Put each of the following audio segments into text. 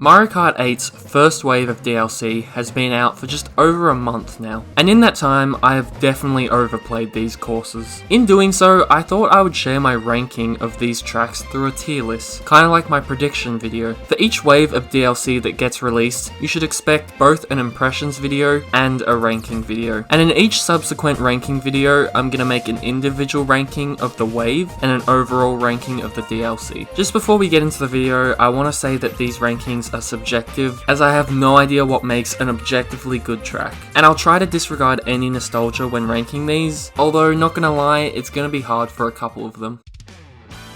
Mario Kart 8's first wave of DLC has been out for just over a month now, and in that time I have definitely overplayed these courses. In doing so, I thought I would share my ranking of these tracks through a tier list, kinda like my prediction video. For each wave of DLC that gets released, you should expect both an impressions video and a ranking video. And in each subsequent ranking video, I'm gonna make an individual ranking of the wave and an overall ranking of the DLC. Just before we get into the video, I want to say that these rankings are subjective, as I have no idea what makes an objectively good track. And I'll try to disregard any nostalgia when ranking these, although not gonna lie, it's gonna be hard for a couple of them.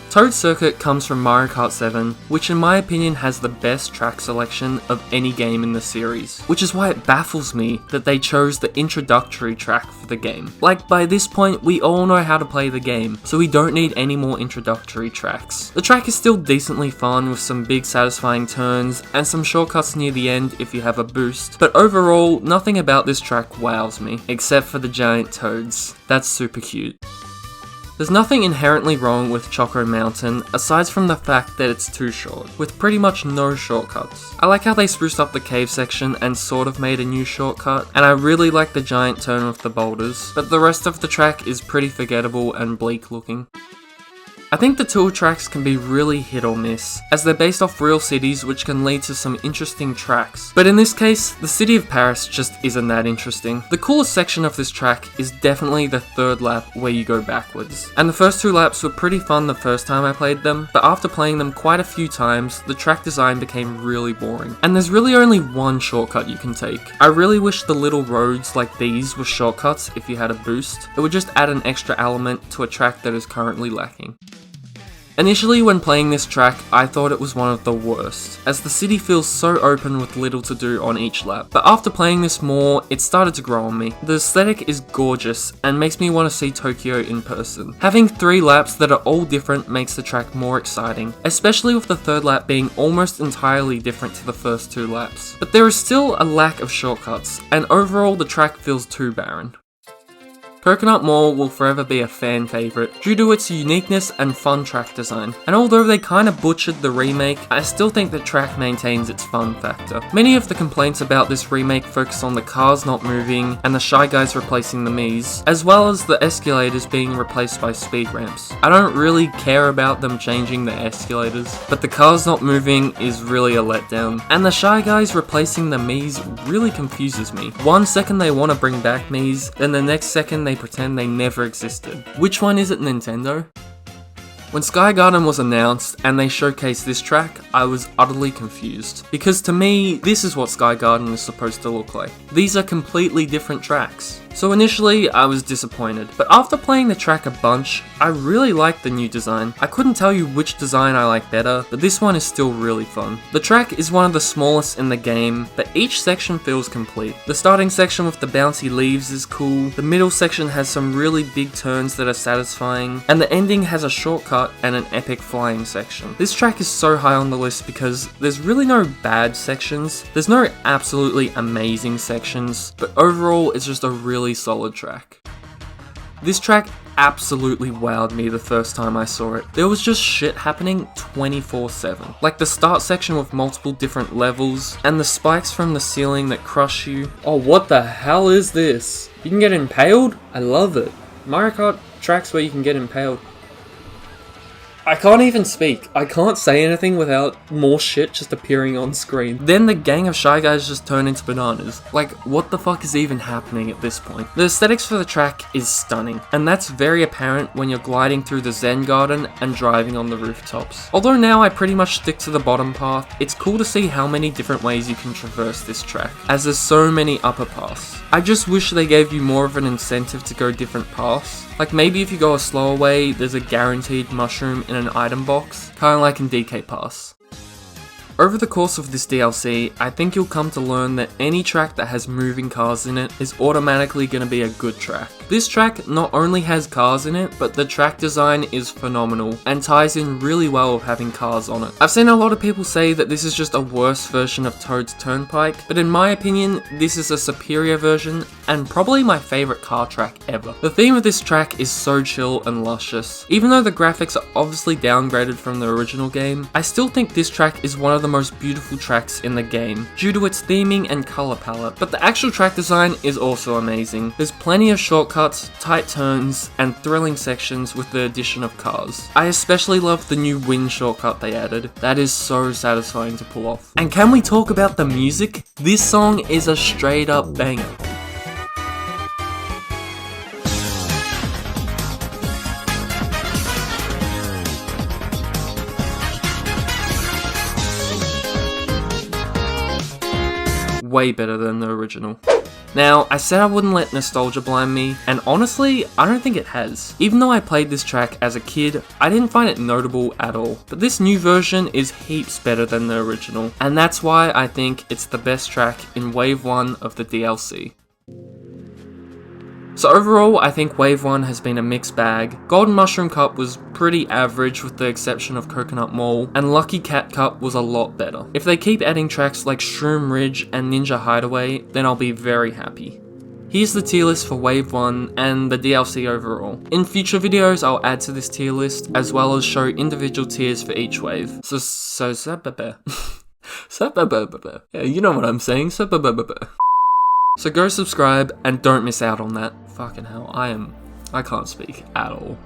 Toad Circuit comes from Mario Kart 7, which in my opinion has the best track selection of any game in the series, which is why it baffles me that they chose the introductory track for the game. Like, by this point we all know how to play the game, so we don't need any more introductory tracks. The track is still decently fun with some big satisfying turns and some shortcuts near the end if you have a boost, but overall nothing about this track wows me, except for the giant toads. That's super cute. There's nothing inherently wrong with Choco Mountain, aside from the fact that it's too short, with pretty much no shortcuts. I like how they spruced up the cave section and sort of made a new shortcut, and I really like the giant turn with the boulders, but the rest of the track is pretty forgettable and bleak looking. I think the tour tracks can be really hit or miss, as they're based off real cities which can lead to some interesting tracks. But in this case, the city of Paris just isn't that interesting. The coolest section of this track is definitely the third lap where you go backwards. And the first two laps were pretty fun the first time I played them, but after playing them quite a few times, the track design became really boring. And there's really only one shortcut you can take. I really wish the little roads like these were shortcuts if you had a boost. It would just add an extra element to a track that is currently lacking. Initially when playing this track, I thought it was one of the worst, as the city feels so open with little to do on each lap. But after playing this more, it started to grow on me. The aesthetic is gorgeous and makes me want to see Tokyo in person. Having 3 laps that are all different makes the track more exciting, especially with the third lap being almost entirely different to the first 2 laps. But there is still a lack of shortcuts, and overall the track feels too barren. Coconut Mall will forever be a fan favourite due to its uniqueness and fun track design, and although they kinda butchered the remake, I still think the track maintains its fun factor. Many of the complaints about this remake focus on the cars not moving and the Shy Guys replacing the Miis, as well as the escalators being replaced by speed ramps. I don't really care about them changing the escalators, but the cars not moving is really a letdown, and the Shy Guys replacing the Miis really confuses me. One second they want to bring back Miis, then the next second they pretend they never existed. Which one is it, Nintendo? When Sky Garden was announced and they showcased this track, I was utterly confused. Because to me, this is what Sky Garden is supposed to look like. These are completely different tracks. So initially, I was disappointed, but after playing the track a bunch, I really liked the new design. I couldn't tell you which design I like better, but this one is still really fun. The track is one of the smallest in the game, but each section feels complete. The starting section with the bouncy leaves is cool, the middle section has some really big turns that are satisfying, and the ending has a shortcut and an epic flying section. This track is so high on the list because there's really no bad sections, there's no absolutely amazing sections, but overall it's just a really solid track. This track absolutely wowed me the first time I saw it. There was just shit happening 24/7. Like the start section with multiple different levels, and the spikes from the ceiling that crush you. Oh, what the hell is this? You can get impaled? I love it. Mario Kart tracks where you can get impaled. I can't even speak. I can't say anything without more shit just appearing on screen. Then the gang of Shy Guys just turn into bananas. Like, what the fuck is even happening at this point? The aesthetics for the track is stunning, and that's very apparent when you're gliding through the Zen Garden and driving on the rooftops. Although now I pretty much stick to the bottom path, it's cool to see how many different ways you can traverse this track, as there's so many upper paths. I just wish they gave you more of an incentive to go different paths. Like maybe if you go a slower way, there's a guaranteed mushroom in an item box, kinda like in DK Pass. Over the course of this DLC, I think you'll come to learn that any track that has moving cars in it is automatically going to be a good track. This track not only has cars in it, but the track design is phenomenal and ties in really well with having cars on it. I've seen a lot of people say that this is just a worse version of Toad's Turnpike, but in my opinion, this is a superior version and probably my favourite car track ever. The theme of this track is so chill and luscious. Even though the graphics are obviously downgraded from the original game, I still think this track is one of the most beautiful tracks in the game, due to its theming and color palette, but the actual track design is also amazing. There's plenty of shortcuts, tight turns, and thrilling sections with the addition of cars. I especially love the new wind shortcut they added. That is so satisfying to pull off. And can we talk about the music? This song is a straight up banger. Way better than the original. Now, I said I wouldn't let nostalgia blind me, and honestly, I don't think it has. Even though I played this track as a kid, I didn't find it notable at all. But this new version is heaps better than the original, and that's why I think it's the best track in Wave 1 of the DLC. So overall, I think Wave 1 has been a mixed bag. Golden Mushroom Cup was pretty average with the exception of Coconut Mall, and Lucky Cat Cup was a lot better. If they keep adding tracks like Shroom Ridge and Ninja Hideaway, then I'll be very happy. Here's the tier list for Wave 1 and the DLC overall. In future videos, I'll add to this tier list, as well as show individual tiers for each wave. Yeah, you know what I'm saying. So go subscribe and don't miss out on that. Fucking hell, I can't speak at all.